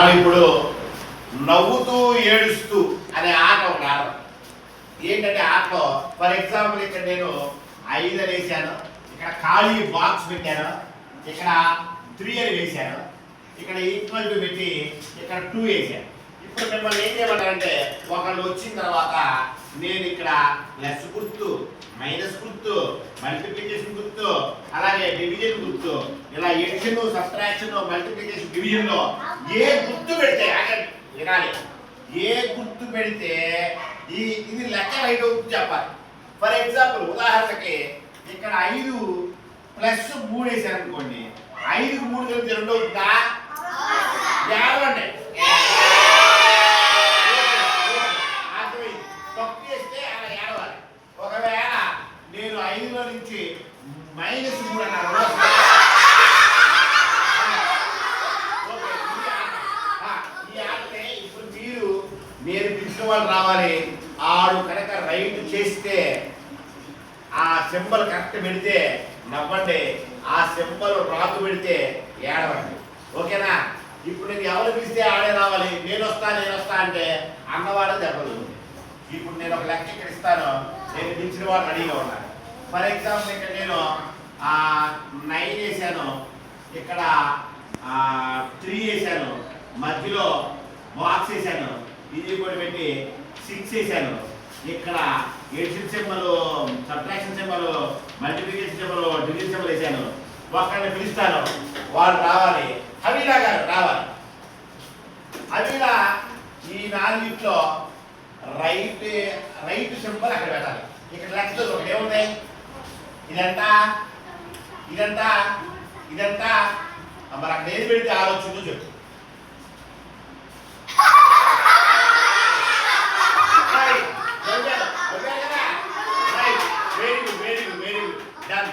మనం ఇప్పుడు నవ్వుతూ ఏడుస్తూ అనే ఆట ఒకటి ఆడదాం. ఏంటంటే ఆటలో ఫర్ ఎగ్జాంపుల్ ఇక్కడ నేను 5 అని వేసాను, ఇక్కడ ఖాళీ బాక్స్ పెట్టాను, ఇక్కడ 3 అని వేసాను, ఇక్కడ ఈక్వల్ టు పెట్టి ఇక్కడ 2 వేసాను. ఇప్పుడు మిమ్మల్ని ఏం చేయమంటారంటే ఒకళ్ళు వచ్చిన తర్వాత నేను ఇక్కడ ప్లస్ గుర్తు, మైనస్ గుర్తు, మల్టిప్లికేషన్ గుర్తు, అలాగే డివిజన్ గుర్తు, ఇలా ఎడిషన్, సబ్ట్రాక్షన్, మల్టిప్లికేషన్, డివిజన్ లో ఏ గుర్తు పెడితే వినాలి, ఏ గుర్తు పెడితే ఇది లెక్క రైట్ అవుతుంది చెప్పాలి. ఫర్ ఎగ్జాంపుల్ ఉదాహరణకి ఇక్కడ 5 ప్లస్ 3 వేసారు అనుకోండి, 5కు 3 కలిపి 2 అవుతుందా? ఏడవండి. తప్పు చేస్తే అలా ఏడవాలి. ఒకవేళ నేను 5లో నుంచి -3 అన్నారు, ఈ ఆటనే ఇప్పుడు నేను పిలిచిన వాళ్ళు రావాలి. ఆడు కనుక రైట్ చేస్తే ఆ సింబల్ కరెక్ట్ పెడితే నవ్వండి, ఆ సింబల్ రాంగ్ పెడితే ఏడవండి. ఓకేనా? ఇప్పుడు నేను ఎవరు పిలిస్తే ఆడే రావాలి. నేను వస్తా అంటే అన్నవాడే దెబ్బలు. ఇప్పుడు నేను ఒక లెక్క ఇక్కడ ఇస్తాను, నేను పిలిచిన వాడు రెడీగా ఉన్నాను. ఫర్ ఎగ్జాంపుల్ ఇక్కడ నేను 9 వేసాను, ఇక్కడ 3 వేసాను, మధ్యలో బాక్స్ వేసాను, ఇది కూడా పెట్టి 6 వేసాను, ఇక్కడ addition symbol, subtraction symbol, multiplication symbol, division symbol వేసాను. ఒకరిని పిలుస్తాను, వాళ్ళు రావాలి. హవీలా గారు రావాలి. హవీలా ఈ 4 రైట్ సింబల్ అక్కడ పెట్టాలి. ఇక్కడ లెక్క ఒకటి ఏముంది, ఇదంతా మరి అక్కడ ఏది పెడితే ఆలోచించు చెప్పు. Very good, very good, very good, done.